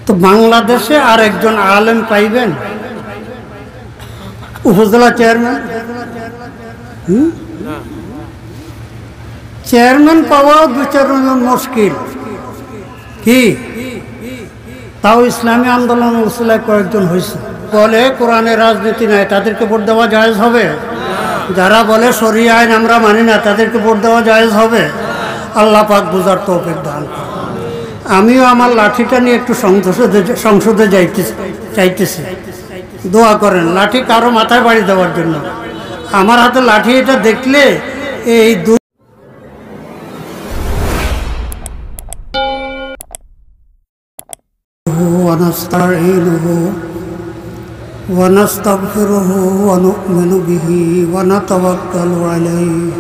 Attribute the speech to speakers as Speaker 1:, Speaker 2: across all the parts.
Speaker 1: তো বাংলাদেশে আর একজন আলেম পাইবেন উপজেলা চেয়ারম্যান, চেয়ারম্যান পাওয়া দু চারজন মুশকিল কি, তাও ইসলামী আন্দোলন উসিলায় কয়েকজন হয়েছে। বলে কোরআনে রাজনীতি নাই, তাদেরকে ভোট দেওয়া জায়েজ হবে? যারা বলে শরিয়া আইন আমরা মানি না, তাদেরকে ভোট দেওয়া জায়েজ হবে? আল্লাহ পাক বুঝার তৌফিক দান করেন। আমিও আমার লাঠিটা নিয়ে একটু সংসদে চাইতেছি, দোয়া করেন লাঠি কারো মাথায় বাড়ি দেওয়ার জন্য। আমার হাতে লাঠি এটা দেখলে এই ونستعينه ونستغفره ونؤمن به ونتوكل عليه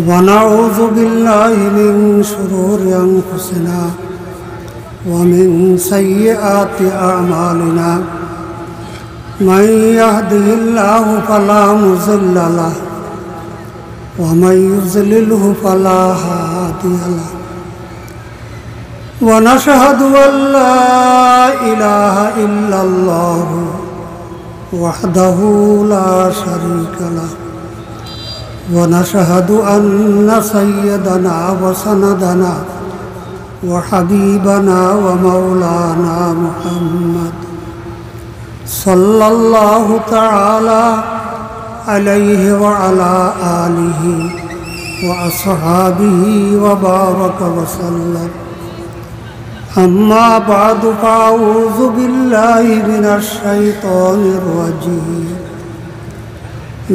Speaker 1: ونعوذ بالله من شرور أنفسنا ومن سيئات أعمالنا من يهده الله فلا مضل له ومن يضلله فلا هادي له ونشهد أن لا إله إلا الله وحده لا شريك له ونشهد أن سيدنا وسندنا وحبيبنا ومولانا محمد صلى الله تعالى عليه وعلى آله وأصحابه وبارك وسلم. أما بعد فأعوذ بالله من الشيطان الرجيم.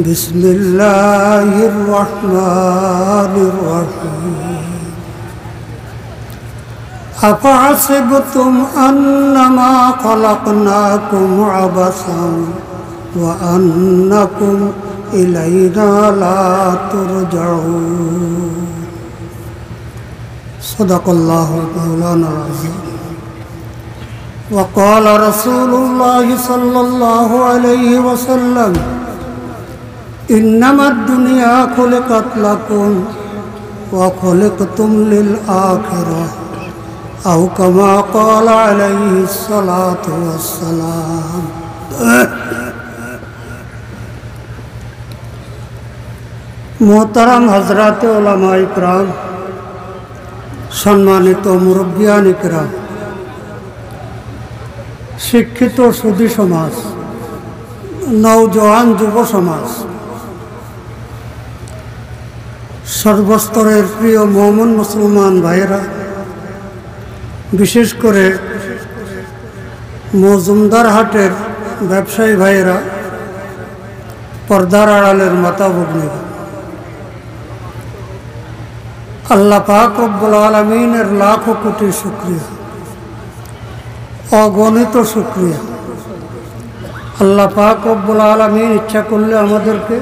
Speaker 1: بسم الله الرحمن الرحيم. أفحسبتم أنما خلقناكم عبثا وأنكم إلينا لا ترجعون. صدق الله مولانا العظيم. وقال رسول الله صلى الله عليه وسلم إنما الدنيا خلقت لكم وخلقتم للآخرة أو كما قال عليه الصلاة والسلام. मोहतरम हजरात उलमा इकराम, সম্মানিত মুরব্বিয়ান ইকরাম, শিক্ষিত সুধী সমাজ, নওজোয়ান যুব সমাজ, সর্বস্তরের প্রিয় মুমিন মুসলমান ভাইয়েরা, বিশেষ করে মজুমদার হাটের ব্যবসায়ী ভাইয়েরা, পর্দার আড়ালের মাতা ভগ্নীরা, আল্লাহ পাক রব্বুল আলামিনের লাখো কোটি শুকরিয়া, অগণিত শুকরিয়া। আল্লাহ পাক রব্বুল আলামিন ইচ্ছা করলে আমাদেরকে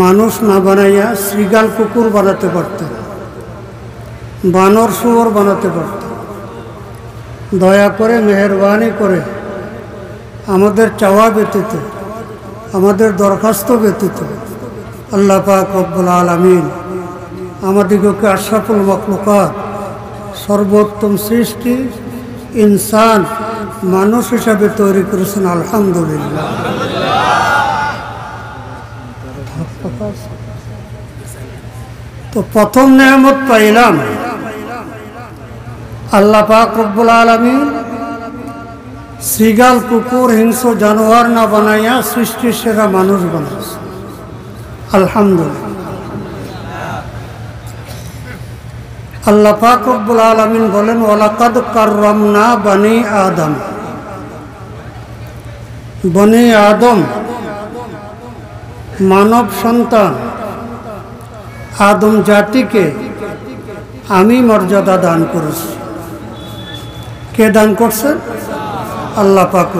Speaker 1: মানুষ না বানাইয়া শ্রীগাল কুকুর বানাতে পারতেন, বানর শুয়োর বানাতে পারতেন। দয়া করে মেহেরবানি করে আমাদের চাওয়া ব্যতীত, আমাদের দরখাস্ত ব্যতীত আল্লাহ পাক রব্বুল আলামিন আমাদিগকে আশরাফুল মাখলুকাত, সর্বোত্তম সৃষ্টি ইনসান মানুষ হিসাবে তৈরি করেছেন। আলহামদুলিল্লাহ। তো প্রথম নেয়ামত পাইলাম আল্লাহ পাক রব্বুল আলামিন শ্রীগাল কুকুর হিংস্র জানোয়ার না বানাইয়া সৃষ্টির সেরা মানুষ বানাইছে। আলহামদুলিল্লাহ। আল্লাহ পাক রব্বুল আলামিন বলেন ওয়ালাকাদ কাররামনা বনি আদম। বনি আদম মানব সন্তান আদম জাতিকে আমি মর্যাদা দান করেছি। কে দান করছেন? আল্লাহ পাক।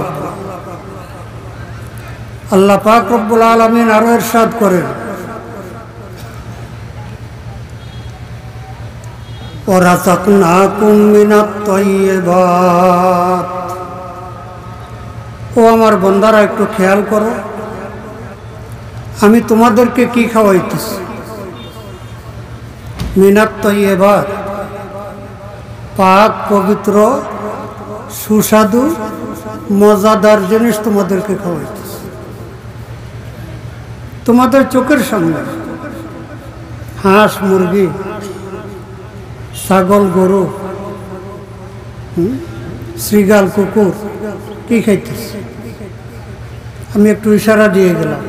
Speaker 1: আল্লাহ পাক রব্বুল আলামিন আরো ইরশাদ করেন ওয়ারাযাকনাকুম মিনাত তাইয়্যিবাত। ও আমার বান্দারা, একটু খেয়াল করো, আমি তোমাদেরকে কি খাওয়াইতেছি। মিনাত তাইয়্যিবাত, পাক পবিত্র সুস্বাদু মজাদার জিনিস তোমাদেরকে খাওয়াইতেছে তোমাদের চোখের সামনে। হাঁস মুরগি ছাগল গরু শ্রীগাল কুকুর কি খাইতেছে? আমি একটু ইশারা দিয়ে গেলাম,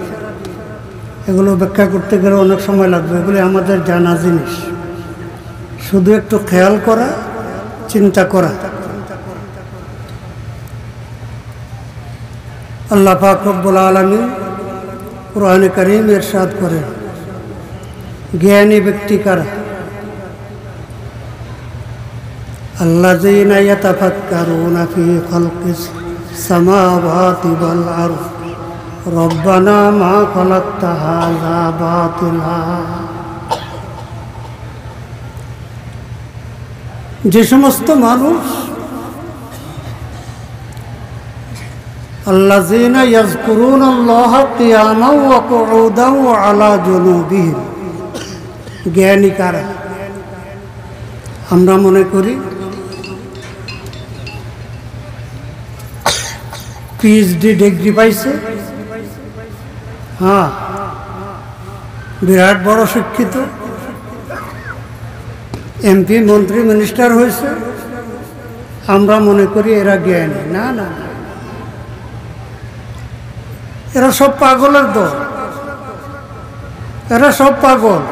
Speaker 1: এগুলো ব্যাখ্যা করতে গেলে অনেক সময় লাগবে। এগুলি আমাদের জানা জিনিস, শুধু একটু খেয়াল করা, চিন্তা করা। আল্লাহ পাক রব্বুল আলামিন কুরআনে কারীম ইরশাদ করেন, জ্ঞানী ব্যক্তি কারা? আল্লাযীনা ইয়াতাফাক্কারুনা ফী খালকিস সামাওয়াতি ওয়াল আরদ রব্বানা মা খালাকতা হাযা বাতিলা। যে সমস্ত মানুষ আল্লাযীনা ইয়াযকুরুনাল্লাহা কিয়ামান ওয়া কুউদান ওয়া আলা জুনুবিহিম, জ্ঞানী কারা? আমরা মনে করি পিএইচডি ডিগ্রি পাইছে, হ্যাঁ বিরাট বড় শিক্ষিত, এমপি মন্ত্রী মিনিস্টার হয়েছে, আমরা মনে করি এরা জ্ঞানী। না না, এরা সব পাগলের দল, এরা সব পাগল।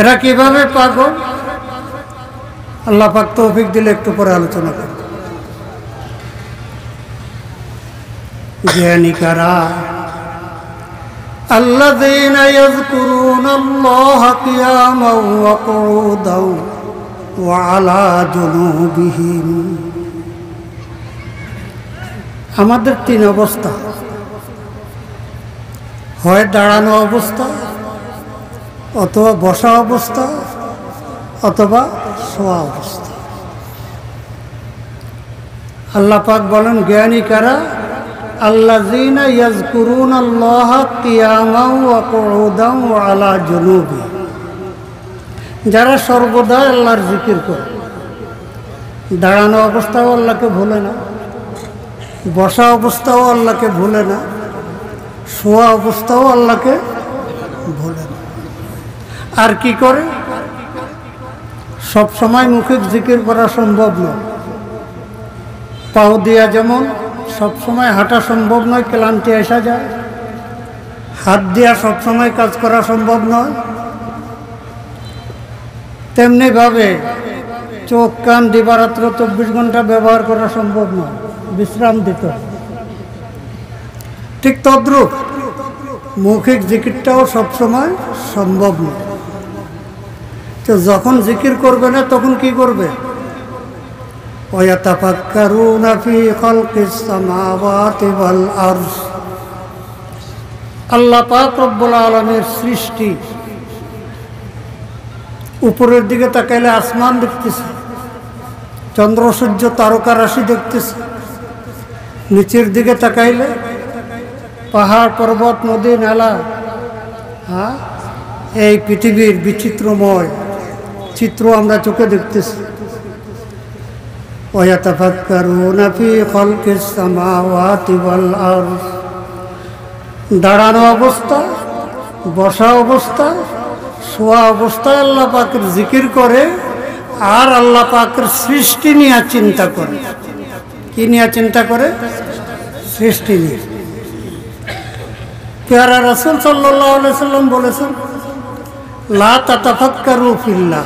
Speaker 1: এরা কিভাবে পাগল? আল্লাহ পাক তৌফিক দিলে একটু পরে আলোচনা করব। জ্ঞানী কারা? আল্লাযীনা ইয়াযকুরুনাল্লাহা কিয়ামান ওয়া কুউদান ওয়া আলা জুনুবিহিম। আমাদের তিন অবস্থা, হয় দাঁড়ানো অবস্থা, অথবা বসা অবস্থা, অথবা শোয়া অবস্থা। আল্লাহ পাক বলেন জ্ঞানী কারা? আল্লাযীনা ইয়াযকুরুনাল্লাহা কিয়ামান ওয়া কুউদান ওয়া আলা জুনুবিহিম, যারা সর্বদা আল্লাহর জিকির করে, দাঁড়ানো অবস্থাও আল্লাহকে ভুলে না, বসা অবস্থাও আল্লাহকে ভুলে না, শোয়া অবস্থাও আল্লাহকে ভুলে না। আর কি করে? সব সময় মুখিক জিকির করা সম্ভব নয়। পাও দিয়া যেমন সব সময় হাঁটা সম্ভব নয়, ক্লান্তি আসা যায়। হাত দিয়া সব সময় কাজ করা সম্ভব নয়। তেমনি ভাবে চোখ কান দিবারাত্র 24 ঘন্টা ব্যবহার করা সম্ভব নয়, বিশ্রাম দিতে হয়। ঠিক তদ্রূপ মৌখিক জিকিরটাও সবসময় সম্ভব নয়। তো যখন জিকির করবে না তখন কি করবে? ওয়াতাফাক্কারুনা ফী খালকিস সামাওয়াতি ওয়াল আরদ, আল্লাহ পাক রব্বুল আলামিনের সৃষ্টি। উপরের দিকে তাকাইলে আসমান দেখতেছে, চন্দ্র সূর্য তারকা রাশি দেখতেছে। নিচের দিকে তাকাইলে পাহাড় পর্বত নদী নালা, হ্যাঁ এই পৃথিবীর বিচিত্রময় চিত্র আমরা চোখে দেখতেছি। ওয়াতাফাক্কারুনা ফী খালকিস সামাওয়াতি ওয়াল আরদ, দাঁড়ানো অবস্থা, বসা অবস্থা, শোয়া অবস্থায় আল্লাহ পাকের জিকির করে, আর আল্লাহ পাকের সৃষ্টি নিয়ে চিন্তা করে। কি নিয়ে চিন্তা করে? সৃষ্টি নিয়ে। পেয়ারা রাসূল সাল্লাল্লাহু আলাইহি সাল্লাম বলেছেন, লা তাতাফাক্কারু ফিল্লাহ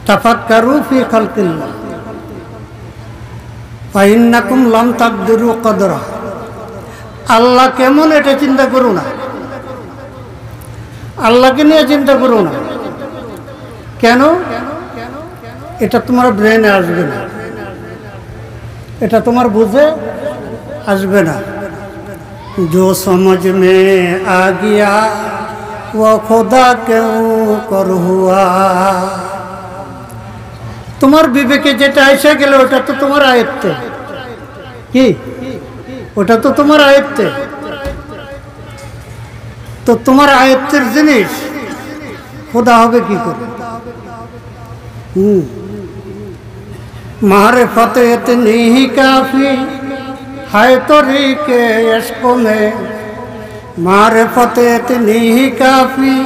Speaker 1: তাফাক্কারু ফি খালকিল্লাহ ফাইন্নাকুম লাম তাকদিরু কদরা। আল্লাহ কেমন এটা চিন্তা করো না, আল্লাহকে নিয়ে চিন্তা করো না। কেন? এটা তোমার ব্রেনে আসবে না, এটা তোমার বুঝে আসবে না। जो समझ में आ गया वो खुदा क्यों कर हुआ। তোমার বিবেকে যেটা এসে গেল ওটা তো তোমার আয়ত্তে। কি? ওটা তো তোমার আয়ত্তে। তো তোমার আয়ত্তের জিনিস খোদা হবে কি করে? मारिफत इतनी ही काफी है तरीके इश्क में, मारिफत इतनी ही काफी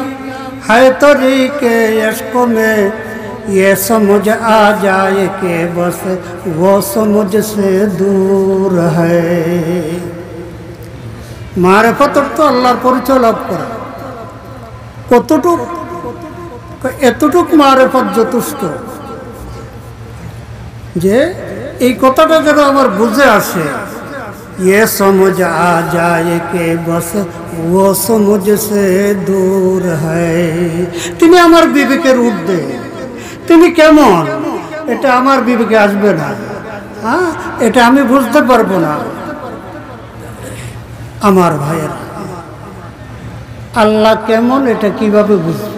Speaker 1: है तरीके इश्क में, ये समझ आ जाए कि बस वो समझ से दूर है। मारिफत तो अल्लाहर परिचय लाभ करा, কতটুক এতটুক মারিফত যথেষ্ট যে এই কথাটা যেন আমার বুঝে আসে, ये समझ आ जाए कि बस वो समझ से दूर है। তিনি আমার বিবেকের ঊর্ধ্বে, তিনি কেমন এটা আমার বিবেকে আসবে না, হ্যাঁ এটা আমি বুঝতে পারবো না। আমার ভাইয়েরা, আল্লাহ কেমন এটা কিভাবে বুঝবে?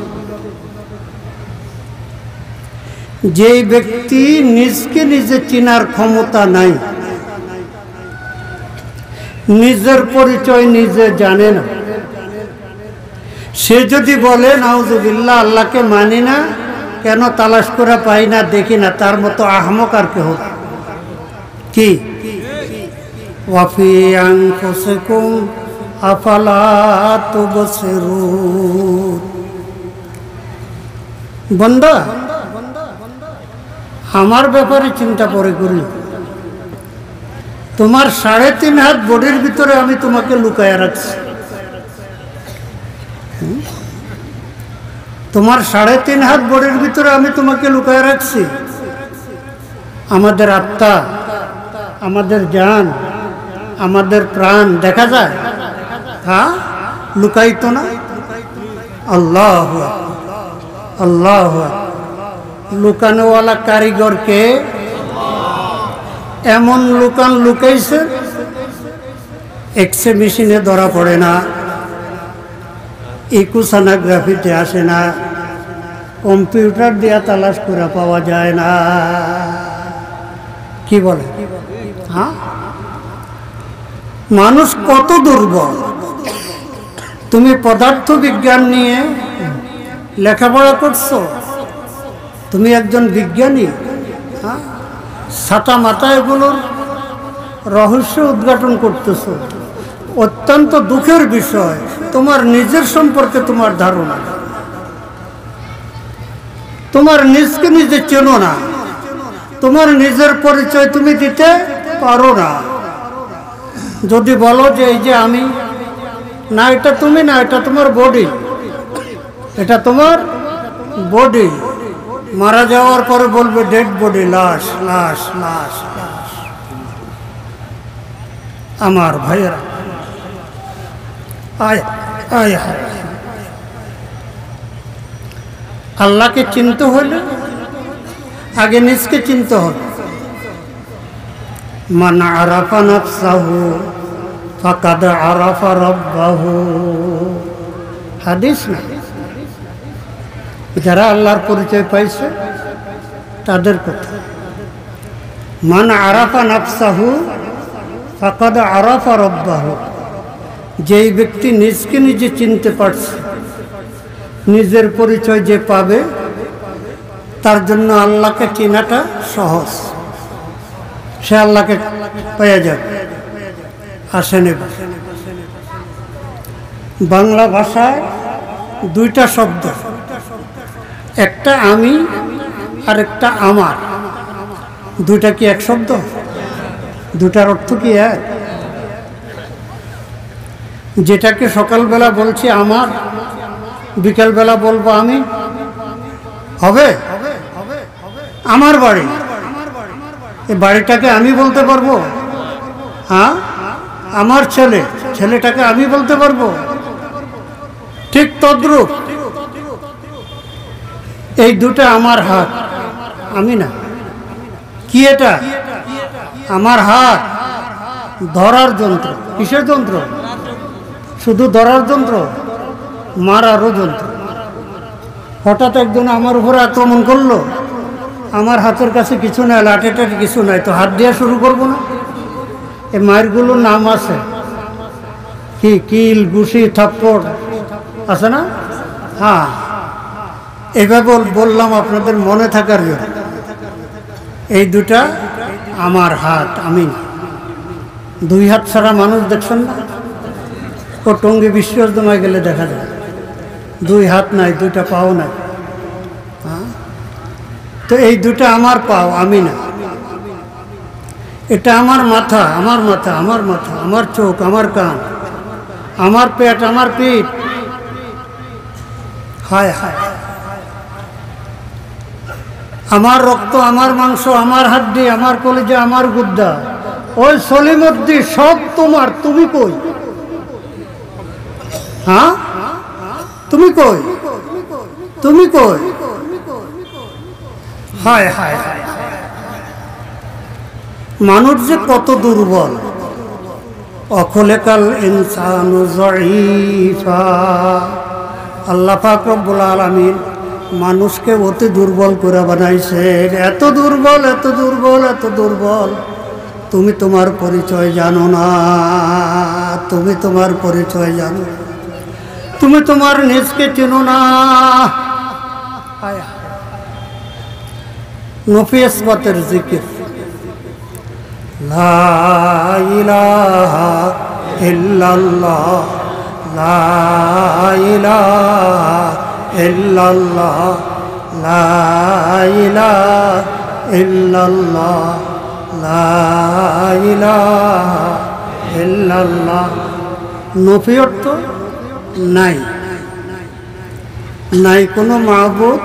Speaker 1: যে ব্যক্তি নিজকে নিজে চিনার ক্ষমতা নাই, নিজের পরিচয় নিজে জানে না, সে যদি বলে নাউজুবিল্লাহ আল্লাহকে মানি না, কেন তালাশ করে পাই না, দেখি না, তার মতো আহমক আর কেউ কি? ওয়াফি আনফুসিকুম আফালা তুবসিরুন। বান্দা, আমার ব্যাপারে চিন্তা করে করি। তোমার 3.5 হাত বডির ভিতরে আমি তোমাকে লুকায়া রাখছি। তোমার 3.5 হাত বডির ভিতরে আমি তোমাকে লুকায়া রাখছি। আমাদের আত্মা, আমাদের জান, আমাদের প্রাণ দেখা যায়, হ্যাঁ লুকাইত না? আল্লাহ আল্লাহ, লুকানোওয়ালা কারিগরকে এমন লুকাইছে, এক্সরে মেশিনে ধরা পড়ে না, ইকোসোনোগ্রাফিতে আসে না, কম্পিউটার দিয়া তালাশ করে পাওয়া যায় না। কি বলে? হ্যাঁ, মানুষ কত দুর্বল। তুমি পদার্থ বিজ্ঞান নিয়ে লেখাপড়া করছো, তুমি একজন বিজ্ঞানী, হ্যাঁ ছাতা মাথা এগুলোর রহস্য উদ্ঘাটন করতেছো। অত্যন্ত দুঃখের বিষয়, তোমার নিজের সম্পর্কে তোমার ধারণা, তোমার নিজকে নিজে চেনো না, তোমার নিজের পরিচয় তুমি দিতে পারো না। যদি বলো যে এই যে আমি, না এটা তুমি না, এটা তোমার বডি, এটা তোমার বডি। মারা যাওয়ার পরে বলবে ডেড বডি, লাশ লাশ লাশ লাশ। আমার ভাইয়েরা, আয় আয়, আল্লাহকে চিনতে হলে আগে নিজকে চিনতে হবে। মান আরাফা নাফসাহু ফাকাদ আরাফা রাব্বাহু, হাদিস না? যারা আল্লাহর পরিচয় পাইছে তাদের কথা। মান আরাফা নাফসাহু ফাকাদ আরাফা রাব্বাহু, যেই ব্যক্তি নিজকে নিজে চিনতে পারছে, নিজের পরিচয় যে পাবে, তার জন্য আল্লাহকে চেনাটা সহজ। সে আল্লাহকে পেয়ে যাবে, আসে নেবে। বাংলা ভাষায় 2টা শব্দ, একটা আমি আর একটা আমার। 2টা কি এক শব্দ? 2টার অর্থ কি এক? যেটাকে সকালবেলা বলছি আমার, বিকালবেলা বলবো আমি, হবে? আমার বাড়ি, এই বাড়িটাকে আমি বলতে পারবো? হ্যাঁ, আমার ছেলে, ছেলেটাকে আমি বলতে পারবো? ঠিক তদ্রূপ এই 2টা আমার হাত, আমি না। কি এটা? আমার হাত ধরার যন্ত্র। কিসের যন্ত্র? শুধু ধরার যন্ত্র, মারারও যন্ত্র। হঠাৎ একজন আমার উপরে আক্রমণ করলো, আমার হাতের কাছে কিছু নাই, লাঠিটাটি কিছু নাই, তো হাত দিয়ে শুরু করবো না? এই মায়েরগুলোর নাম আছে, কি কিল, ঘুষি, থাপ্পড় আছে না? হ্যাঁ, এভাবে বললাম আপনাদের মনে থাকার জন্য। এই দুটা আমার হাত, আমি না। দুই হাত ছাড়া মানুষ দেখছেন না? ও টঙ্গী বিশ্বজমায় গেলে দেখা যায় দুই হাত নাই, দুইটা পাও নাই। তো এই দুটা আমার পাও, আমি না। এটা আমার মাথা, আমার মাথা, আমার মাথা, আমার চোখ, আমার কান, আমার পেট, আমার পিঠ। হায় হায়, আমার রক্ত, আমার মাংস, আমার হাড্ডি, আমার কলিজা, আমার গুদ্দা, ওই সলিমদ্দি সব তোমার। তুমি কই? হ্যাঁ, তুমি কই? তুমি কই? হায় হায় হায়, মানুষ যে কত দুর্বল। অখলেকাল ইনসানু যায়ীফা। আল্লাহ পাক রব্বুল আলামিন মানুষকে অতি দুর্বল করে বানাইছে। এত দুর্বল, এত দুর্বল, এত দুর্বল, তুমি তোমার পরিচয় জানো না। তুমি তোমার পরিচয় জানো, তুমি তোমার নিজকে চেনো না। নফি ইসবাতের জিকির, লা ইলাহা ইল্লাল্লাহ, লা ইলাহা ইল্লাল্লাহ, লা ইলাহা ইল্লাল্লাহ, লা ইলাহা ইল্লাল্লাহ। নফি অর্থ নাই, নাই কোনো মাহবুদ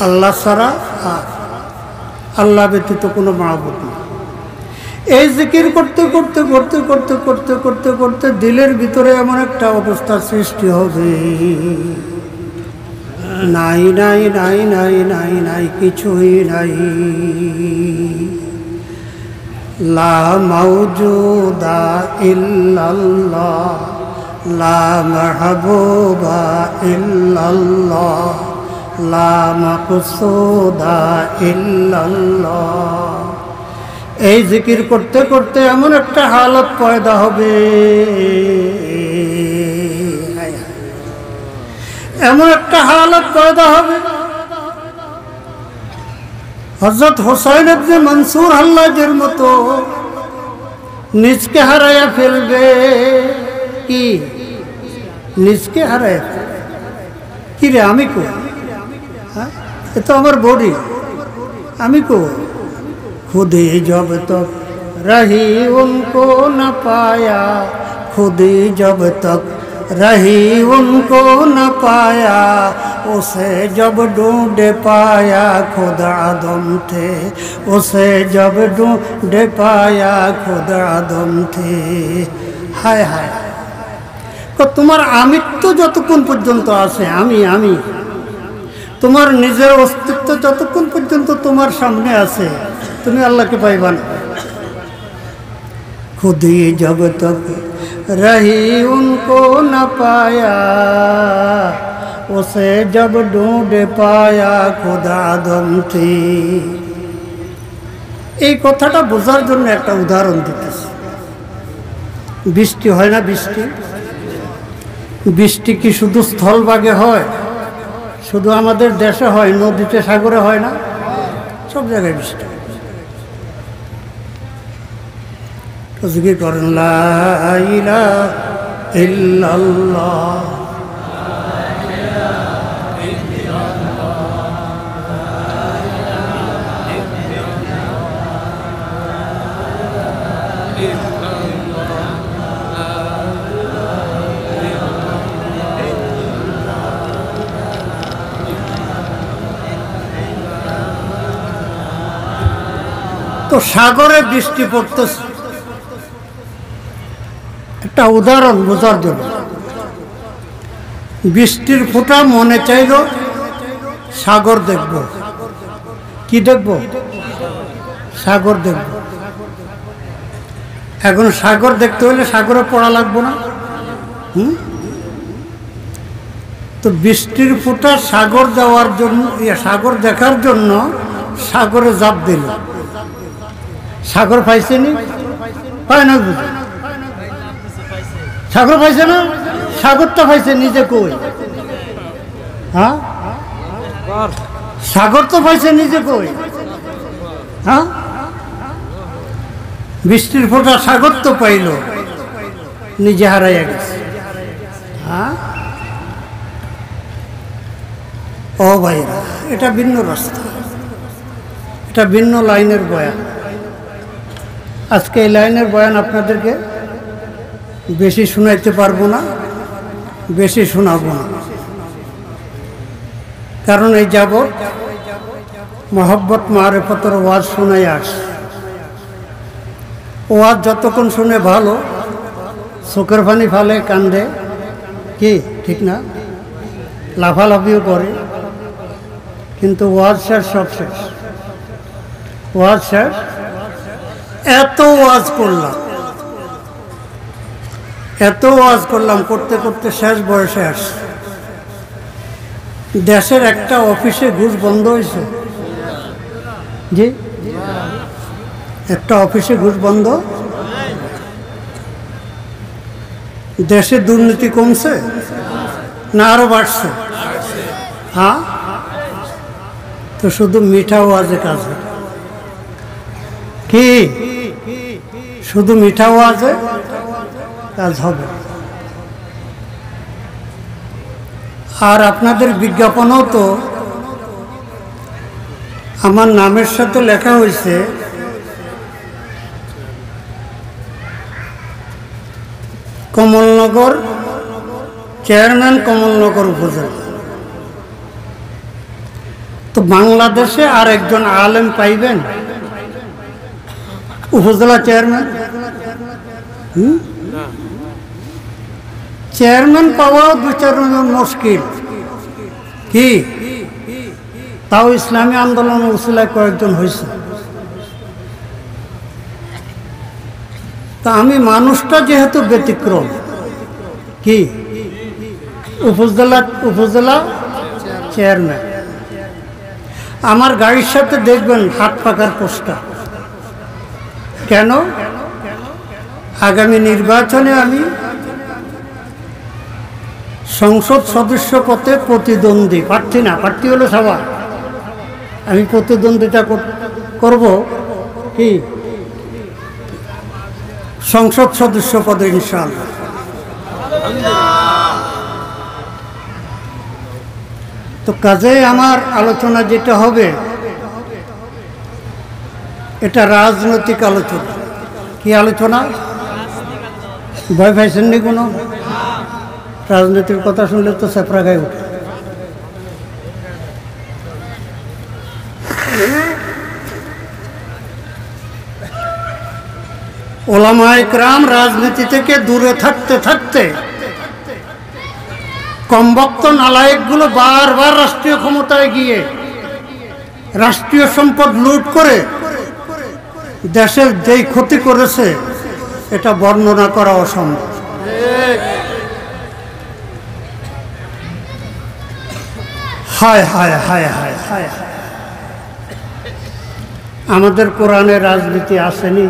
Speaker 1: আল্লাহ ছাড়া, আল্লাহ ব্যতীত কোনো মাহবুদ নেই। এই জিকির করতে করতে করতে করতে করতে করতে করতে দিলের ভিতরে এমন একটা অবস্থা সৃষ্টি হবে, নাই নাই নাই নাই নাই নাই, কিছুই নাই। লা মাওজুদা ইল্লাল্লাহ, লা মাহবুবা ইল্লাল্লাহ, লা মাকসুদা ইল্লাল্লাহ। এই জিকির করতে করতে এমন একটা হালত পয়দা হবে, এমন একটা হালত পয়দা হবে, হযরত হুসাইন ইবনে মনসুর হাল্লাজের মতো নিজকে হারাইয়া ফেলবে। কি নিজকে হারাইয়া ফেলবে? কি রে, আমি কো? হ্যাঁ, এ তো আমার বডি, আমি কো? खुदी जब तक रही उनको न पाया, खुदी जब तक रही उनको न पाया, उसे जब ढूंढ पाया खुद आदम थे, उसे जब ढूंढ पाया खुद आदम थे। हाय हाय, तो तुम्हार आमित्व যতক্ষণ পর্যন্ত আছে, আমি তোমার নিজের অস্তিত্ব যতক্ষণ পর্যন্ত তোমার সামনে আছে, তুমি আল্লাহকে পাইবা না। খুদি জব তক রহি উनको न पाया, उसे जब ढूंढ पाया खुदा आदम थी। এই কথাটা বোঝার জন্য একটা উদাহরণ দিতেছি। বৃষ্টি হয় না? বৃষ্টি কি শুধু স্থলভাগে হয়? শুধু আমাদের দেশে হয়? নদীতে, সাগরে হয় না? সব জায়গায় বৃষ্টি। জিকির করেন লা ইলাহা ইল্লাল্লাহ, তো সাগরে বৃষ্টি পড়তেছে, একটা উদাহরণ বোঝার জন্য। বৃষ্টির ফোঁটা মনে চাইল সাগর দেখব। কি দেখব? সাগর দেখব। এখন সাগর দেখতে হলে সাগরে পড়া লাগবে না? তো বৃষ্টির ফোঁটা সাগর যাওয়ার জন্য, সাগর দেখার জন্য সাগরে ঝাঁপ দিল। সাগর পাইছেনি? পায় না? বুঝে সাগর পাইছে না? সাগরটা পাইছে নিজে কই? হ্যাঁ, সাগর তো পাইছে নিজে কই? হ্যাঁ, বৃষ্টির ফোঁটা সাগর তো পাইল, নিজে হারাইয়া গেছে। হ্যাঁ, ও ভাইরা, এটা ভিন্ন রাস্তা, এটা ভিন্ন লাইনের বয়ান। আজকে এই লাইনের বয়ান আপনাদেরকে বেশি শোনাইতে পারবো না, বেশি শোনাবো না, কারণ এই যাবৎ মহব্বত মারেফতের ওয়াজ শোনাই আসে। ওয়াজ যতক্ষণ শুনে ভালো, চোখের পানি ফালে, কান্দে, কি ঠিক না, লাফালাফিও করে, কিন্তু ওয়াজ শেষ, সব শেষ, ওয়াজ শেষ। এত ওয়াজ করলাম, এত ওয়াজ করলাম, করতে করতে শেষ বয়সে আসছে। দেশের একটা অফিসে ঘুষ বন্ধ হয়েছে, জি, একটা অফিসে ঘুষ বন্ধ। দেশে দুর্নীতি কমছে না আরো বাড়ছে? হ্যাঁ, তো শুধু মিঠা ওয়াজে কাজ হবে কি? শুধু মিঠা ওয়াজে কাজ হবে। আর আপনাদের বিজ্ঞাপনও তো আমার নামের সাথে লেখা হয়েছে কমলনগর চেয়ারম্যান, কমলনগর উপজেলা। তো বাংলাদেশে আর একজন আলেম পাইবেন উপজেলা চেয়ারম্যান? চেয়ারম্যান পাওয়াও 2-4 জন মুশকিল কি? তাও ইসলামী আন্দোলন উসিলায় কয়েকজন হয়েছে। তা আমি যেহেতু ব্যতিক্রম, কি উপজেলা চেয়ারম্যান, আমার গাড়ির সাথে দেখবেন হাত পাকার পোস্টার। কেন? আগামী নির্বাচনে আমি সংসদ সদস্য পদে প্রতিদ্বন্দ্বী, প্রার্থী না, প্রার্থী হলো সবার, আমি প্রতিদ্বন্দ্বিতা করব কি সংসদ সদস্য পদে ইনশাআল্লাহ। তো কাজে আমার আলোচনা যেটা হবে, এটা রাজনৈতিক আলোচনা। কি আলোচনা? ভয় পাইছেন নি কোনো? রাজনীতির কথা শুনলে তো চেপড়া গায়ে ওঠে। ওলামায়ে কেরাম রাজনীতি থেকে দূরে থাকতে থাকতে কমবক্ত নালায়েকগুলো বারবার রাষ্ট্রীয় ক্ষমতায় গিয়ে রাষ্ট্রীয় সম্পদ লুট করে দেশের যেই ক্ষতি করেছে, এটা বর্ণনা করা অসম্ভব। হায় হায় হায় হায় হায় হায়, আমাদের কোরআনে রাজনীতি আসেনি?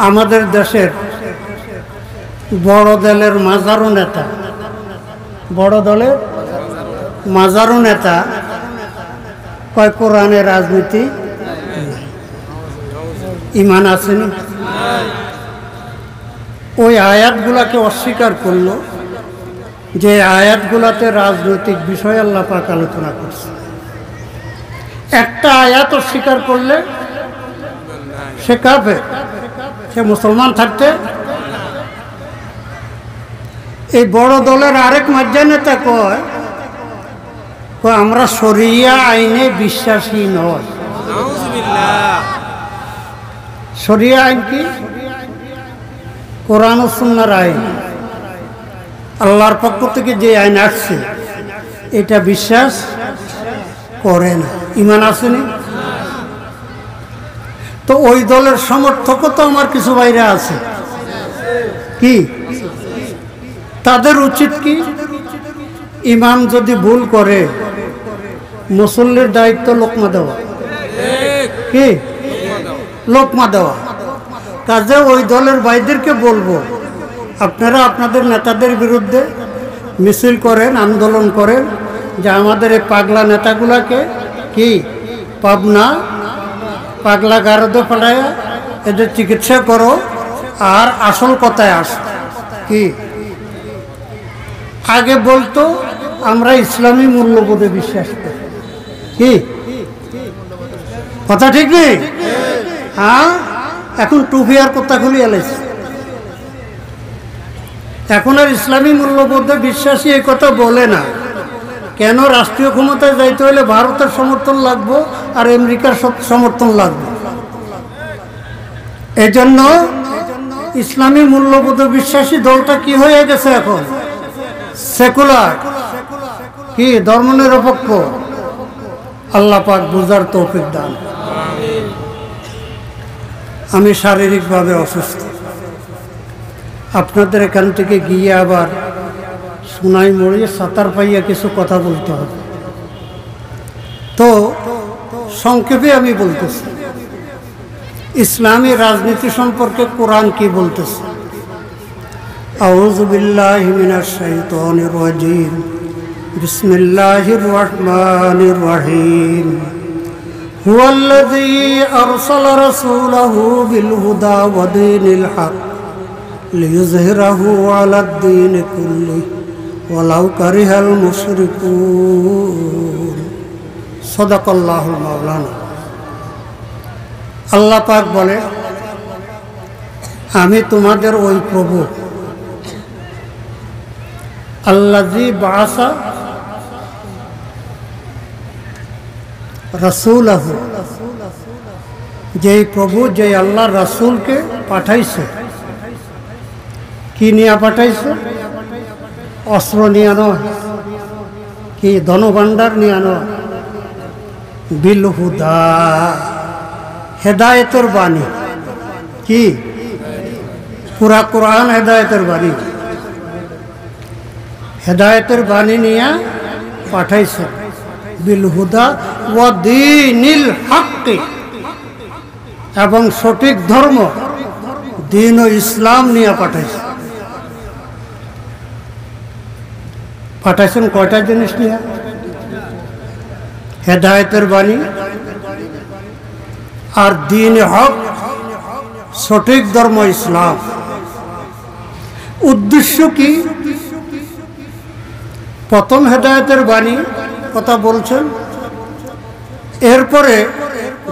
Speaker 1: আমাদের দেশের বড় দলের মাজারু নেতা, বড় দলের মাজারু নেতা কয় কোরআনে রাজনীতি ইমান আসেনি? ওই আয়াতগুলাকে অস্বীকার করলো, যে আয়াতগুলাতে রাজনৈতিক বিষয় আল্লাহ পাক আলোচনা করছে। একটা আয়াত অস্বীকার করলে সে কাফের, সে মুসলমান থাকতে। এই বড় দলের আরেক মাঝে নেতা কয় আমরা শরিয়া আইনে বিশ্বাসী নয়। শরিয়া আইন কি? কোরআন ও সুন্নাহর আইন, আল্লাহর পক্ষ থেকে যে আইন আসছে এটা বিশ্বাস করে না। ইমান আসেনি? তো ওই দলের সমর্থকও তো আমার কিছু বাইরে আছে, কি তাদের উচিত কি? ইমাম যদি ভুল করে মুসল্লির দায়িত্ব লোকমা দেওয়া, কি লোকমা দেওয়া। কাজে ওই দলের ভাইদেরকে বলবো, আপনারা আপনাদের নেতাদের বিরুদ্ধে মিছিল করেন, আন্দোলন করেন, যে আমাদের এই পাগলা নেতাগুলাকে কি পাবনা পাগলা গারদে পাঠায় এদের চিকিৎসা করো, আর আসল কথায় আস। কি আগে বলতো আমরা ইসলামী মূল্যবোধে বিশ্বাস করি, কি কথা ঠিক নেই? হ্যাঁ, এখন টুপি আর কথা খুলি এলাইছে। এখন আর ইসলামী মূল্যবোধে বিশ্বাসী এই কথা বলে না। কেন? রাষ্ট্রীয় ক্ষমতায় যাইতে হলে ভারতের সমর্থন লাগবে আর আমেরিকার সমর্থন লাগবে। এজন্য ইসলামী মূল্যবোধে বিশ্বাসী দলটা কি হয়ে গেছে এখন? সেকুলার, কি ধর্মনিরপেক্ষ। আল্লাহ পাক বুঝার তৌফিক দান। আমি শারীরিকভাবে অসুস্থ, আপনাদের এখান থেকে গিয়ে আবার সোনাই মরিয়ে সাঁতার পাইয়া কিছু কথা বলতে হবে। তো সংক্ষেপে আমি বলতেছি, ইসলামী রাজনীতি সম্পর্কে কোরআন কি বলতেছে। আউযু বিল্লাহি মিনাশ শাইতানির রাজিম, বিসমিল্লাহির রহমানির রহিম। হুয়াল্লাযী আরসালা রাসূলাহু বিল হুদা ওয়া দীনিল হক লিইয়ুযহিরাহু আলাদ-দীনি কুল্লিহি ওয়ালাউ কারিহাল মুশরিকুন। সাদাকাল্লাহুল মাওলানা। আল্লাহ পাক বলে, আমি তোমাদের ওই প্রভু আল্লাযী বাআসা রাসূলাহু, যেই প্রভু যে আল্লাহ রাসূলকে পাঠাইছে। কি নিয়ে পাঠাইছে? অস্ত্র নিয়ে নয়, কি ধনভাণ্ডার নিয়ে নয়, বিল হুদা, হেদায়েতের বাণী। কি পুরা কোরআন হেদায়েতের বাণী, হেদায়েতের বাণী নিয়ে পাঠাইছে। বিল হুদা ওয়া দীনিল হক, এবং সঠিক ধর্ম দ্বীন ও ইসলাম নিয়ে পাঠাইছে। পাঠাইছেন কয়টা জিনিস নিয়ে? হেদায়েতের বাণী আর দ্বীন হক, সঠিক ধর্ম ইসলাম। উদ্দেশ্য কি? প্রথম হেদায়েতের বাণী কথা বলছেন, এরপরে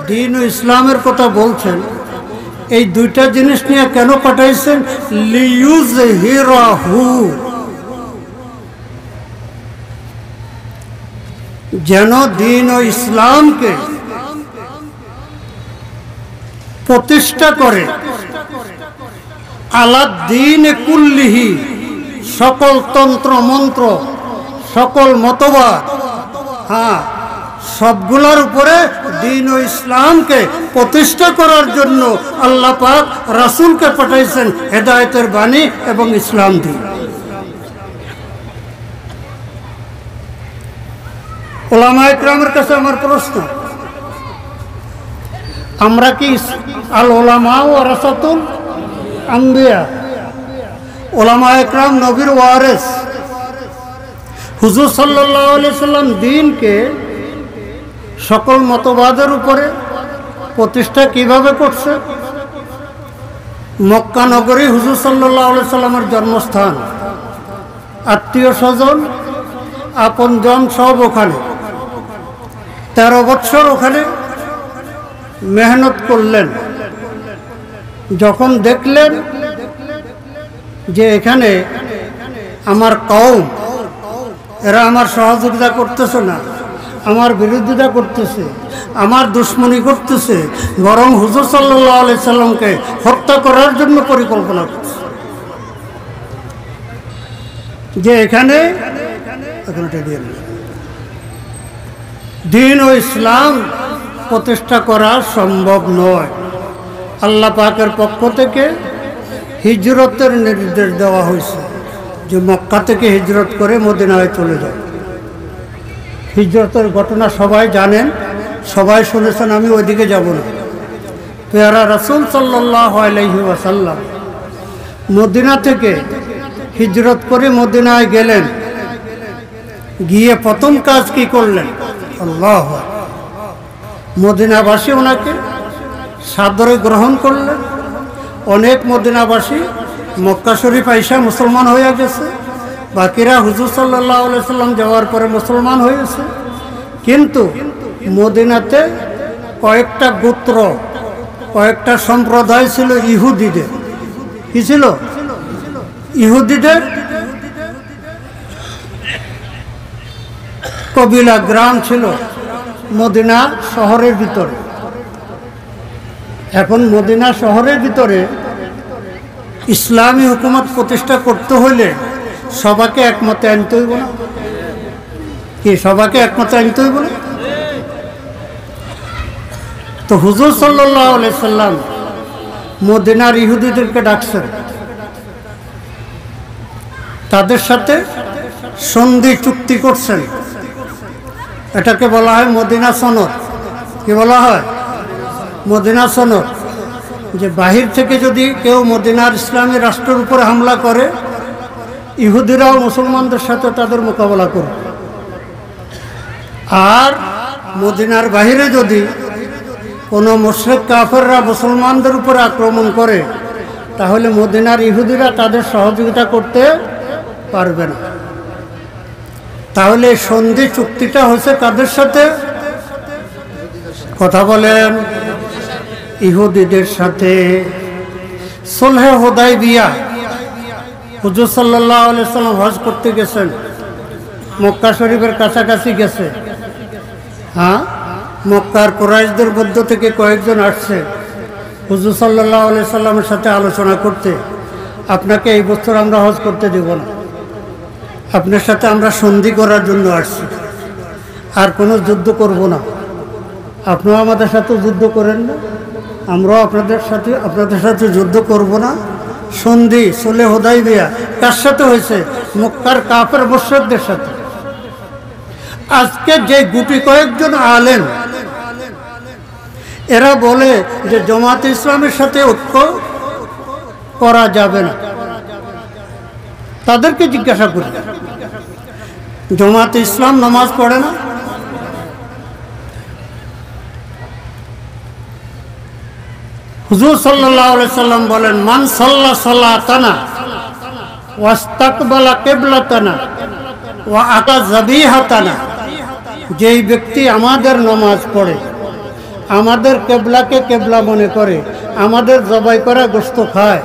Speaker 1: দ্বীন ও ইসলামের কথা বলছেন। এই দুইটা জিনিস নিয়ে কেন পাঠাইছেন? লিইয়ুযহিরাহু, যেন দ্বীন ও ইসলামকে প্রতিষ্ঠা করে। আলাদ-দীনি কুল্লিহি, সকল তন্ত্র মন্ত্র, সকল মতবাদ, হ্যাঁ, সবগুলোর উপরে দ্বীন ও ইসলামকে প্রতিষ্ঠা করার জন্য আল্লাহ পাক রাসূলকে পাঠাইছেন হেদায়েতের বাণী এবং ইসলাম দিয়ে। উলামায়ে কেরামের কাছে আমার প্রশ্ন, আমরা কি আল উলামা ওয়ারাসাতুল আম্বিয়া, উলামায়ে কেরাম নবীর ওয়ারিস। হুজুর সাল্লাল্লাহু আলাইহি সাল্লাম দ্বীনকে সকল মতবাদের উপরে প্রতিষ্ঠা কিভাবে করছে? মক্কা নগরী হুজুর সাল্লাল্লাহু আলাইহি সাল্লামের জন্মস্থান, আত্মীয় স্বজন আপনজন সব ওখানে। 13 বছর ওখানে মেহনত করলেন। যখন দেখলেন যে এখানে আমার কওম, এরা আমার সহযোগিতা করতেছে না, আমার বিরোধিতা করতেছে, আমার দুশ্মনী করতেছে, বরং হুজুর সাল্লাল্লাহু আলাইহি সাল্লামকে হত্যা করার জন্য পরিকল্পনা করছে, যে এখানে দ্বীন ও ইসলাম প্রতিষ্ঠা করা সম্ভব নয়। আল্লাহ পাকের পক্ষ থেকে হিজরতের নির্দেশ দেওয়া হয়েছে যে মক্কা থেকে হিজরত করে মদিনায় চলে যায়। হিজরতের ঘটনা সবাই জানেন, সবাই শুনেছেন, আমি ওইদিকে যাব না। পেয়ারা রাসূল সাল্লাল্লাহু আলাইহি ওয়াসাল্লাম মদিনা থেকে হিজরত করে মদিনায় গেলেন। গিয়ে প্রথম কাজ কি করলেন? আল্লাহ, মদিনাবাসী ওনাকে সাদরে গ্রহণ করলেন। অনেক মদিনাবাসী মক্কা শরীফ আইসা মুসলমান হয়ে গেছে, বাকিরা হুজুর সাল্লাল্লাহু আলাইহি সাল্লাম যাওয়ার পরে মুসলমান হয়েছে। কিন্তু মদিনাতে কয়েকটা গোত্র, কয়েকটা সম্প্রদায় ছিল ইহুদিদের। কি ছিল? ইহুদিদের কবিলা গ্রাম ছিল মদিনা শহরের ভিতরে। এখন মদিনা শহরের ভিতরে ইসলামী হুকুমত প্রতিষ্ঠা করতে হলে সবাইকে একমতে আনতে হইব না? কি সবাইকে একমতে আনতে হইব না? তো হুজুর সাল্লাল্লাহু আলাইহি সাল্লাম মদিনার ইহুদিদেরকে ডাকছেন, তাদের সাথে সন্ধি চুক্তি করছেন। এটাকে বলা হয় মদিনা সনদ। কি বলা হয়? মদিনা সনদ। যে বাহির থেকে যদি কেউ মদিনার ইসলামী রাষ্ট্রের উপরে হামলা করে, ইহুদিরাও মুসলমানদের সাথে তাদের মোকাবেলা করবে। আর মদিনার বাহিরে যদি কোনো মুশরিক কাফেররা মুসলমানদের উপরে আক্রমণ করে, তাহলে মদিনার ইহুদিরা তাদের সহযোগিতা করতে পারবে না। তাহলে সন্ধি চুক্তিটা হয়েছে কাদের সাথে? কথা বলেন, ইহুদিদের সাথে। সুলহে হুদাইবিয়া, হুজুর সাল্লাল্লাহু আলাইহি সাল্লাম হজ করতে গেছেন, মক্কা শরীফের কাছাকাছি গেছে। হ্যাঁ, মক্কার কুরাইশদের মধ্য থেকে কয়েকজন আসছে হুজুর সাল্লাল্লাহু আলাইহি সাল্লামের সাথে আলোচনা করতে। আপনাকে এই বছর আমরা হজ করতে দেব না, আপনার সাথে আমরা সন্ধি করার জন্য আসছি, আর কোনো যুদ্ধ করব না। আপনিও আমাদের সাথে যুদ্ধ করেন না, আমরাও আপনাদের সাথে যুদ্ধ করব না। সন্ধি সুলহে হুদাইবিয়া কার সাথে হয়েছে? মক্কার কাফের মুশরিকদের সাথে। আজকে যে গুটি কয়েকজন আলেম এরা বলে যে জামাতে ইসলামের সাথে ঐক্য করা যাবে না, তাদেরকে জিজ্ঞাসা করি, জামাতে ইসলাম নামাজ পড়ে না? হুজুর সাল্লাল্লাহু আলাইহি সাল্লাম বলেন, মান সাল্লা সালাতানা ওয়াস্তাকবালা কিবলাতানা ওয়া আতা যাবিহাতানা, যেই ব্যক্তি আমাদের নামাজ পড়ে, আমাদের কিবলাকে কিবলা মনে করে, আমাদের জবাই করা গোশত খায়,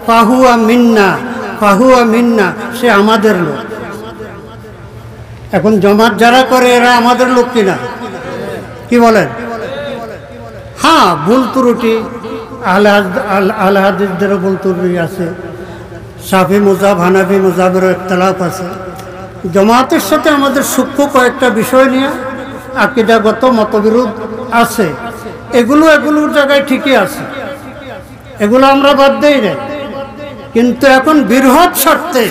Speaker 1: ফাহুয়া মিন্না, ফাহুয়া মিন্না, সে আমাদের লোক। এখন জামাত যারা করে এরা আমাদের লোক কিনা? কি বলেন? হ্যাঁ, ভুল ত্রুটি আহলে হাদিসদেরও ভুল ত্রুটি আছে, শাফি মুজাব হানাফি মুজাবেরও ইখতিলাফ আছে। জামাতের সাথে আমাদের সূক্ষ্ম কয়েকটা বিষয় নিয়ে আকীদাগত মতবিরোধ আছে, এগুলোর জায়গায় ঠিকই আছে, এগুলো আমরা বাদ দেই না। কিন্তু এখন বৃহৎ স্বার্থে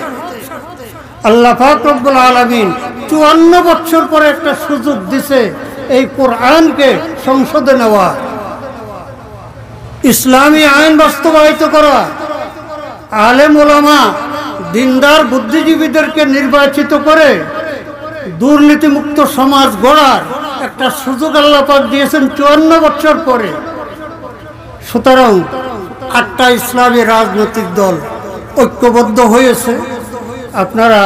Speaker 1: আল্লাহ পাক রব্বুল আলামিন 54 বছর পরে একটা সুযোগ দিছে এই কোরআনকে সংসদে নেওয়া, ইসলামী আইন বাস্তবায়িত করা, আলেম ওলামা দিনদার বুদ্ধিজীবীদেরকে নির্বাচিত করে দুর্নীতিমুক্ত সমাজ গড়ার একটা সুযোগ আল্লাহ পাক দিয়েছেন 54 বছর পরে। সুতরাং 8টা ইসলামী রাজনৈতিক দল ঐক্যবদ্ধ হয়েছে। আপনারা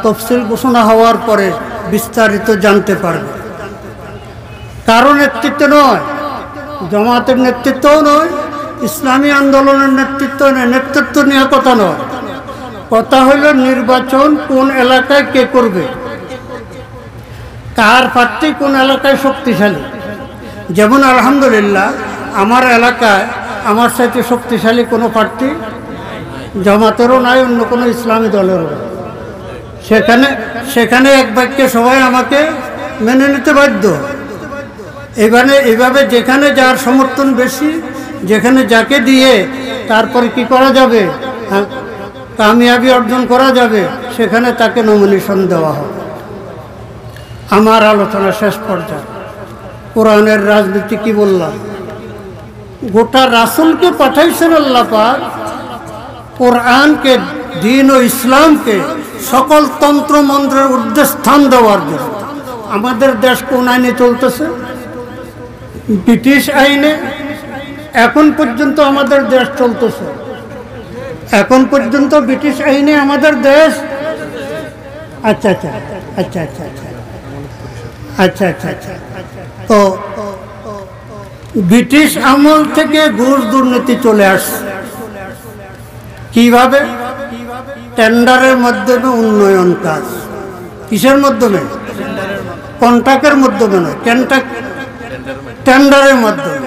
Speaker 1: তফসিল ঘোষণা হওয়ার পরে বিস্তারিত জানতে পারবেন। কারো নেতৃত্ব নয়, জামাতের নেতৃত্বও নয়, ইসলামী আন্দোলনের নেতৃত্ব নয়, নেতৃত্ব নিয়ে কথা নয়। কথা হলো নির্বাচন কোন এলাকায় কে করবে, কার প্রার্থী কোন এলাকায় শক্তিশালী। যেমন আলহামদুলিল্লাহ আমার এলাকায় আমার সাথে শক্তিশালী কোনো প্রার্থী জামাতেরও নাই, অন্য কোনো ইসলামী দলেরও। সেখানে এক বাক্যে সবাই আমাকে মেনে নিতে বাধ্য। এইভাবে যেখানে যার সমর্থন বেশি, যেখানে যাকে দিয়ে তারপরে কি করা যাবে, কামিয়াবি অর্জন করা যাবে, সেখানে তাকে নমিনেশন দেওয়া হবে। আমার আলোচনা শেষ পর্যায়ে কোরআনের রাজনীতি কি বললাম? গোটা রাসূলকে পাঠাইছেন আল্লাহ পাক কোরআনকে, দ্বীন ও ইসলামকে সকল তন্ত্র মন্ত্রের ঊর্ধ্বে স্থান দেওয়ার জন্য। আমাদের দেশ কোন আইনে চলতেছে? ব্রিটিশ আইনে। এখন পর্যন্ত আমাদের দেশ চলতেছে, এখন পর্যন্ত ব্রিটিশ আইনে আমাদের দেশ। আচ্ছা আচ্ছা আচ্ছা আচ্ছা আচ্ছা আচ্ছা আচ্ছা তো ব্রিটিশ আমল থেকে ঘুষ দুর্নীতি চলে আসছে। কিভাবে? টেন্ডারের মাধ্যমে উন্নয়ন কাজ। কিসের মাধ্যমে? কন্ট্রাক্টের মাধ্যমে নয়, টেন্ডারের মাধ্যমে।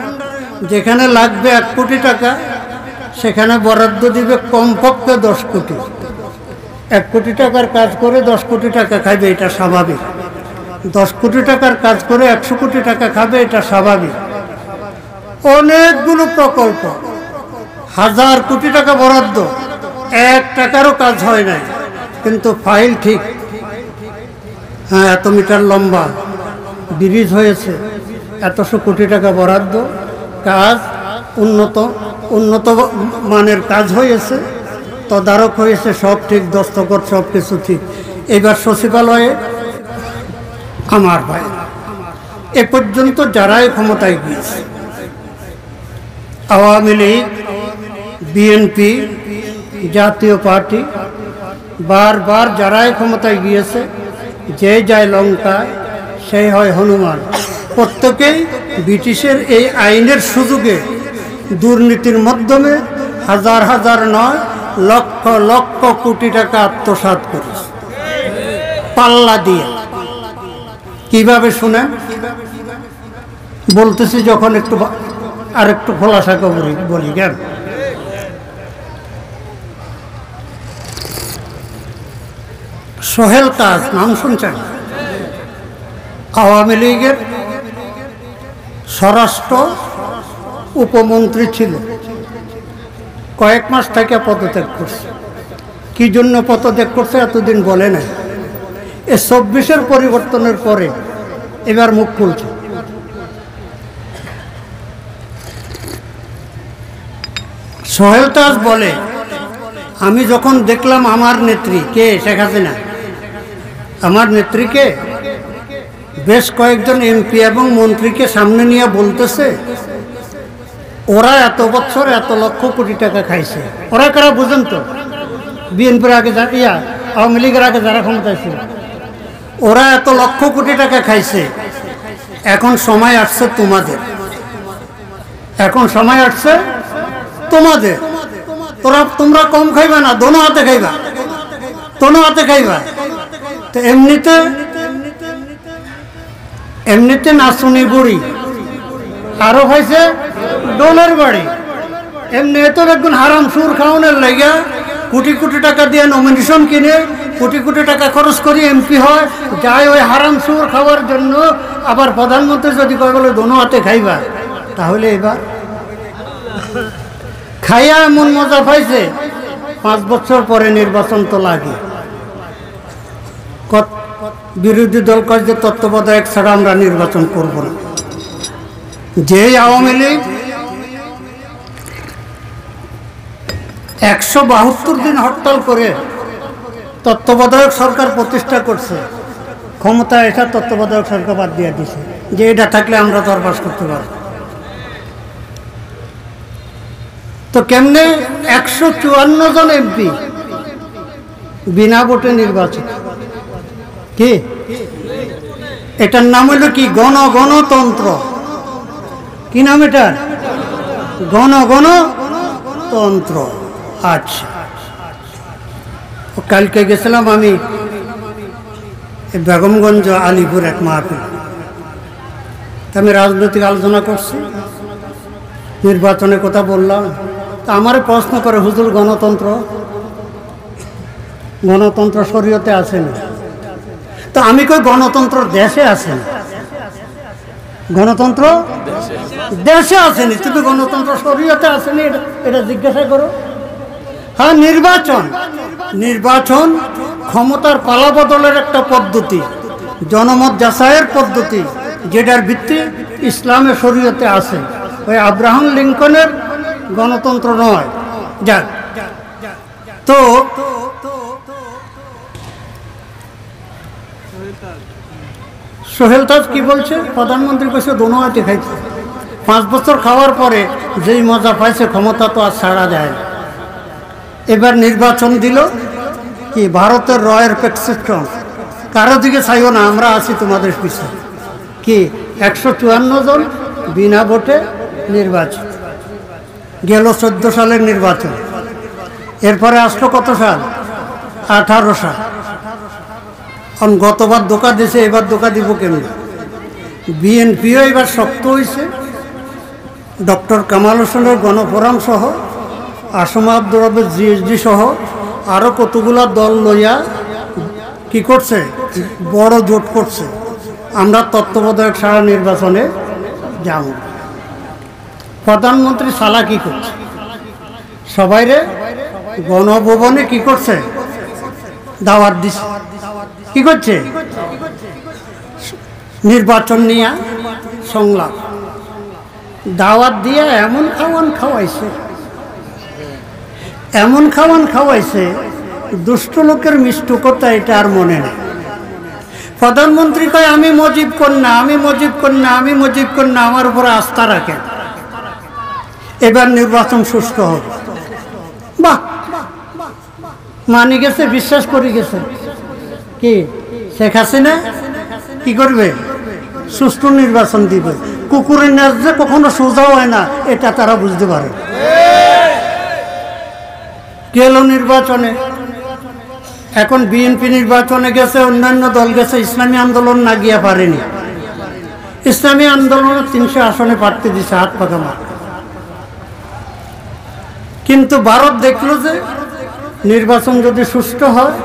Speaker 1: যেখানে লাগবে 1 কোটি টাকা, সেখানে বরাদ্দ দিবে কমপক্ষে 10 কোটি। 1 কোটি টাকার কাজ করে 10 কোটি টাকা খাবে, এটা স্বাভাবিক। 10 কোটি টাকার কাজ করে 100 কোটি টাকা খাবে, এটা স্বাভাবিক। অনেকগুলো প্রকল্প, 1000 কোটি টাকা বরাদ্দ, 1 টাকারও কাজ হয় নাই, কিন্তু ফাইল ঠিক। হ্যাঁ, এত মিটার লম্বা ব্রিজ হয়েছে, এতশো কোটি টাকা বরাদ্দ, কাজ উন্নত মানের কাজ হয়েছে, তদারক হয়েছে, সব ঠিক, দস্তখত সব কিছু ঠিক। এবার সচিবালয়ে আমার ভাই এ পর্যন্ত যারাই ক্ষমতায় গিয়েছে, আওয়ামী লীগ, বিএনপি, জাতীয় পার্টি, বারবার যারাই ক্ষমতায় গিয়েছে, যে যায় লঙ্কায় সেই হয় হনুমান। প্রত্যেকেই ব্রিটিশের এই আইনের সুযোগে দুর্নীতির মাধ্যমে হাজার হাজার নয়, লক্ষ লক্ষ কোটি টাকা আত্মসাৎ করেছে পাল্লা দিয়ে। কিভাবে শুনেন বলতেছি, যখন একটু আর একটু খোলাসা করে বলি কেন। সোহেল তাজ নাম শুনছেন? আওয়ামী লীগের স্বরাষ্ট্র উপমন্ত্রী ছিল, কয়েক মাস থেকে পদত্যাগ করছে। কি জন্য পদত্যাগ করছে এতদিন বলে নাই। এ 24-এর পরিবর্তনের পরে এবার মুখ খুলছে। সোহেল তাজ বলে, আমি যখন দেখলাম আমার নেত্রী কে, শেখ হাসিনা, আমার নেত্রীকে বেশ কয়েকজন এমপি এবং মন্ত্রীকে সামনে নিয়ে বলতেছে, ওরা এত বছর এত লক্ষ কোটি টাকা খাইছে। ওরা কারা বুঝেন তো? বিএনপির আগে আওয়ামী লীগের আগে যারা ক্ষমতায় ছিল, ওরা এত লক্ষ কোটি টাকা খাইছে। এখন সময় আসছে তোমাদের, এখন সময় আসছে তোমাদের। তোমরা কম খাইবা না, দোনো হাতে খাইবা, দোনো হাতে খাইবা। তো এমনিতে নাচুনি বুড়ি, আরো হয়েছে ডোলের বাড়ি। এমনি তো দেখুন হারাম সুর খাওয়ানোর লাগিয়া কোটি কোটি টাকা দিয়ে নমিনেশন কিনে, কোটি কোটি টাকা খরচ করি এমপি হয়, যায় ওই হারাম সুর খাওয়ার জন্য। আবার প্রধানমন্ত্রী যদি কয় বলে দোনো হাতে খাইবা, তাহলে এবার খাইয়া এমন মজা পাইছে, 5 বছর পরে নির্বাচন তো লাগে। বিরোধী দল কয় যে তত্ত্বাবধায়ক ছাড়া আমরা নির্বাচন করব না। যে আওয়ামী লীগ 172 দিন হরতাল করে তত্ত্বাবধায়ক সরকার প্রতিষ্ঠা করছে, ক্ষমতায় এসে তত্ত্বাবধায়ক সরকার বাদ দিয়ে দিছে, যে এটা থাকলে আমরা দরবাস করতে পারব। তো কেমনে 154 জন এমপি বিনা ভোটে নির্বাচিত? কি এটার নাম হইল কি? গণতন্ত্র। কি নাম এটা? গণতন্ত্র। আচ্ছা, কালকে গেছিলাম আমি বেগমগঞ্জ আলিপুর এক মাহফিল, আমি রাজনৈতিক আলোচনা করছি, নির্বাচনের কথা বললাম। তা আমার প্রশ্ন করে, হুজুর গণতন্ত্র শরীয়তে আছে না? তো আমি কই গণতন্ত্র দেশে আছে না, গণতন্ত্র দেশে আসেনি, তুমি গণতন্ত্র শরীয়তে আসেনি এটা জিজ্ঞাসা করো। হ্যাঁ, নির্বাচন ক্ষমতার পালাবদলের একটা পদ্ধতি, জনমত যাচাইয়ের পদ্ধতি, যেটার ভিত্তি ইসলামের শরীয়তে আছে। ওই আব্রাহাম লিঙ্কনের গণতন্ত্র নয়। যাক, তো সোহেল তাজ কি বলছে? প্রধানমন্ত্রী কইছে দোনোয়াতে খাইছে। 5 বছর খাওয়ার পরে যেই মজা পাইছে ক্ষমতা তো আর ছাড়া যায় না। এবার নির্বাচন দিল কি ভারতের রয়ের প্রেসক্রিপশন, কারো দিকে চাইও না, আমরা আছি তোমাদের পিছনে। কি 154 জন বিনা ভোটে নির্বাচন গেল। 14 সালের নির্বাচন। এরপরে আসলো কত সাল? 18 সাল। গতবার ধোঁকা দিয়েছে, এবার ধোঁকা দিব কেমন? বিএনপিও এবার শক্ত হয়েছে। ডক্টর কামাল হোসেনের গণফোরাম সহ, আসমা আব্দুর রবের জিএসডি সহ আরও কতগুলো দল লইয়া কি করছে? বড় জোট করছে। আমরা তত্ত্বাবধায়ক ছাড়া নির্বাচনে যাব। প্রধানমন্ত্রী সালা কি করছে? সবাইরে গণভবনে কি করছে? দাওয়াত দিছে। কি করছে? নির্বাচন নিয়ে সংলাপ দাওয়াত দিয়ে এমন খাওয়ান খাওয়াইছে, এমন খাওয়ান খাওয়াইছে, দুষ্ট লোকের মিষ্টি কথা এটা আর মনে নেই। প্রধানমন্ত্রী কয় আমি মুজিব কন্যা, আমি মুজিব কন্যা, আমি মুজিব কন্যা, আমার উপরে আস্থা রাখেন, এবার নির্বাচন সুষ্ঠু হবে। বাহ, মানি গেছে, বিশ্বাস করে গেছে। কি শেখ হাসিনা কি করবে? সুষ্ঠু নির্বাচন দিবে। কুকুরের নাচ যে কখনো সোজা হয় না এটা তারা বুঝতে পারে। গেল নির্বাচনে, এখন বিএনপি নির্বাচনে গেছে, অন্যান্য দল গেছে, ইসলামী আন্দোলন না গিয়া পারেনি। ইসলামী আন্দোলন 300 আসনে প্রার্থী দিছে, হাত পাকা মার। কিন্তু ভারত দেখলো যে নির্বাচন যদি সুষ্ঠু হয়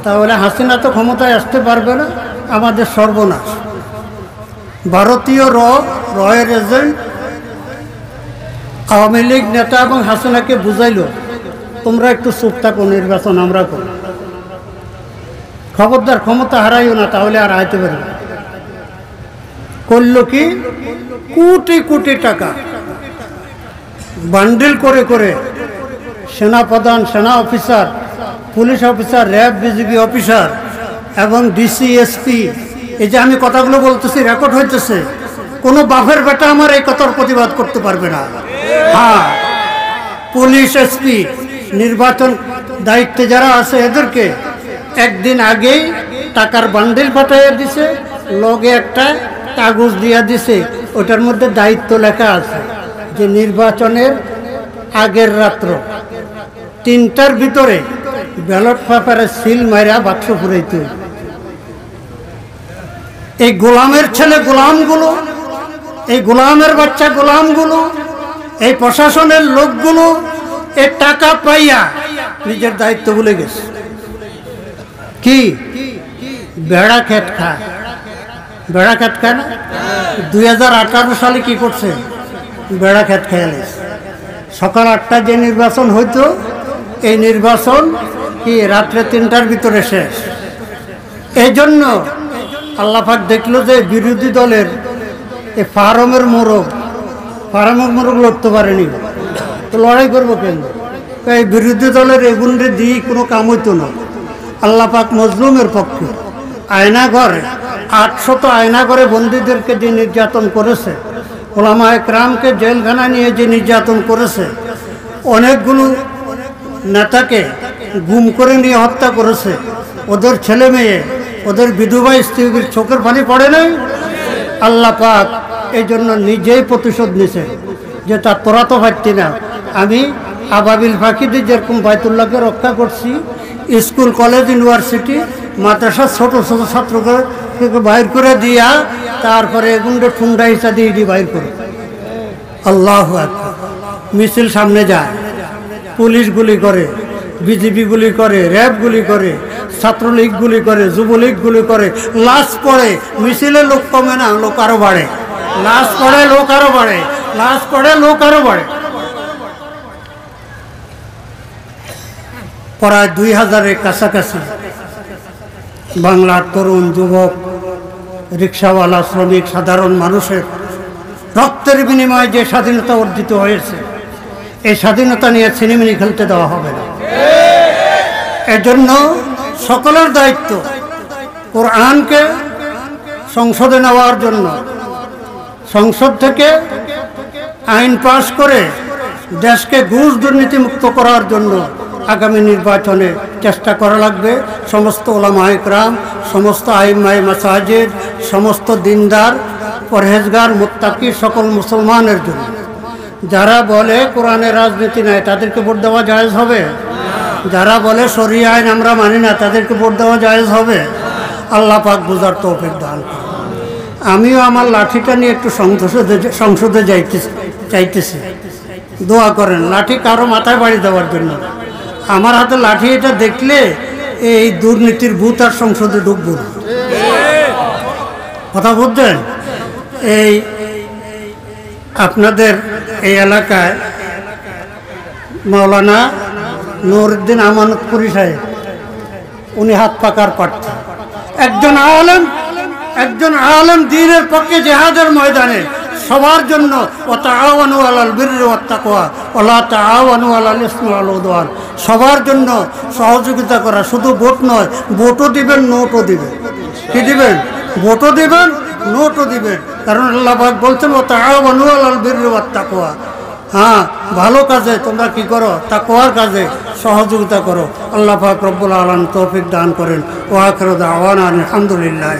Speaker 1: তাহলে হাসিনা তো ক্ষমতায় আসতে পারবে না, আমাদের সর্বনাশ। ভারতীয় রয়ের এজেন্ট আওয়ামী লীগ নেতা এবং হাসিনাকে বুঝাইল তোমরা একটু চুপ থাকো, নির্বাচন আমরা করি, খবরদার ক্ষমতা হারাইও না, তাহলে আর হারাইতে পারবে। করল কি? কোটি কোটি টাকা বান্ডিল করে করে সেনাপ্রধান, সেনা officer, police officer, RAB, BGB officer এবং ডিসি, এসপি, এই যে আমি কথাগুলো বলতেছি রেকর্ড হইতেছে, কোনো বাপের বেটা আমার এই কথার প্রতিবাদ করতে পারবে না। হ্যাঁ, পুলিশ, এসপি, নির্বাচন দায়িত্বে যারা আছে এদেরকে একদিন আগেই টাকার বান্ডিল পাঠাইয়া দিছে, লগে একটা কাগজ দিয়া দিছে, ওটার মধ্যে দায়িত্ব লেখা আছে যে নির্বাচনের আগের রাত্র 3টার ভিতরে ব্যালট পেপারে সিল মাইরা বাক্স ফুরাইতে। এই গোলামের ছেলে গোলামগুলো, এই গোলামের বাচ্চা গোলামগুলো, এই প্রশাসনের লোকগুলো এই টাকা পাইয়া নিজের দায়িত্ব ভুলে গেছে। কি বেড়া খেত খায়, বেড়া খেত খায় না? 2018 সালে কি করছে? বেড়া খেত খেয়ে গেছে। সকাল 8টায় যে নির্বাচন হইতো, এই নির্বাচন কি রাত্রে 3টার ভিতরে শেষ। এই জন্য আল্লাহ পাক দেখলো যে বিরোধী দলের এই ফার্মের মোরগ লড়তে পারেনি, তো লড়াই করবো কেন? এই বিরোধী দলের এগুনরে দিয়ে কোনো কাম হইতো না। আল্লাহ পাক মজলুমের পক্ষে আয়নাঘরে 800 আয়নাঘরে বন্দীদেরকে যে নির্যাতন করেছে, ওলামায়ে কেরামকে জেলখানা নিয়ে যে নির্যাতন করেছে, অনেকগুলো নেতাকে গুম করে নিয়ে হত্যা করেছে, ওদের ছেলে মেয়ে, ওদের বিধবা স্ত্রীর চোখের পানি পড়ে নাই। আল্লাহ পাক এই জন্য নিজেই প্রতিশোধ নিছে যে তা তোরা তো পারতি না, আমি আবাবিল পাখিদের যেরকম বাইতুল্লাহকে রক্ষা করছি, স্কুল, কলেজ, ইউনিভার্সিটি, মাদ্রাসার ছোট ছোট ছাত্রকে বাইর করে দিয়া তারপরে এগুলো ঠুন্ডা হিসা দিয়ে বাইর করে। আল্লাহু আকবার। মিছিল সামনে যায়, পুলিশ গুলি করে, বিজিবি গুলি করে, র্যাব গুলি করে, ছাত্রলীগ গুলি করে, যুবলীগ গুলি করে, লাশ পড়ে, মিছিলে লোক কমে না, লোক আরো বাড়ে, লাশ পড়ে, লোক আরো বাড়ে, লাশ পড়ে, লোক আরো বাড়ে। প্রায় 2000-এর কাছাকাছি বাংলার তরুণ, যুবক, রিক্সাওয়ালা, শ্রমিক, সাধারণ মানুষের রক্তের বিনিময়ে যে স্বাধীনতা অর্জিত হয়েছে, এই স্বাধীনতা নিয়ে ছিনিমিনি খেলতে দেওয়া হবে না। এজন্য সকলের দায়িত্ব কোরআনকে সংসদে নেওয়ার জন্য, সংসদ থেকে আইন পাশ করে দেশকে ঘুষ দুর্নীতিমুক্ত করার জন্য আগামী নির্বাচনে চেষ্টা করা লাগবে। সমস্ত ওলামায়ে কেরাম, সমস্ত আইম্মায়ে মাসাজিদ, সমস্ত দিনদার, পরহেজগার, মুত্তাকি সকল মুসলমানের জন্য। যারা বলে কোরআনে রাজনীতি নাই তাদেরকে ভোট দেওয়া জায়েজ হবে? যারা বলে শরিয়া আইন আমরা মানি না তাদেরকে ভোট দেওয়া জায়েজ হবে? আল্লাহ পাক বুঝার তৌফিক দান করুন। আমিও আমার লাঠিটা নিয়ে একটু সংসদে চাইতেছি, দোয়া করেন লাঠি কারো মাথায় বাড়ি দেওয়ার জন্য। আমার হাতে লাঠি এটা দেখলে এই দুর্নীতির ভূত আর সংসদে ঢুকবো না। কথা বুঝছেন? এই আপনাদের এই এলাকায় মাওলানা নুরউদ্দিন আমানতপুরী সাহেব, উনি হাত পাকার প্রার্থী, একজন আলেম দ্বীনের পক্ষে জিহাদের ময়দানে সবার জন্য ওয়াতাআওয়ানু আলাল বিররি ওয়াত তাকওয়া ওয়ালা তাআওয়ানু আলাল ইসমি ওয়াল উদওয়ান, সবার জন্য সহযোগিতা করা। শুধু ভোট নয়, ভোটও দিবেন, নোটও দিবেন। কি দিবেন? ভোটও দিবেন, নোটও দিবেন। কারণ আল্লাহ পাক বলছেন ওয়াতাআওয়ানু আলাল বিররি ওয়াত তাকওয়া। হ্যাঁ, ভালো কাজে তোমরা কি করো? তাকওয়ার কাজে সহযোগিতা করো। আল্লাহ পাক রব্বুল আলামিন তৌফিক দান করেন। ওয়া আখিরু দাওয়ানা আলহামদুলিল্লাহ।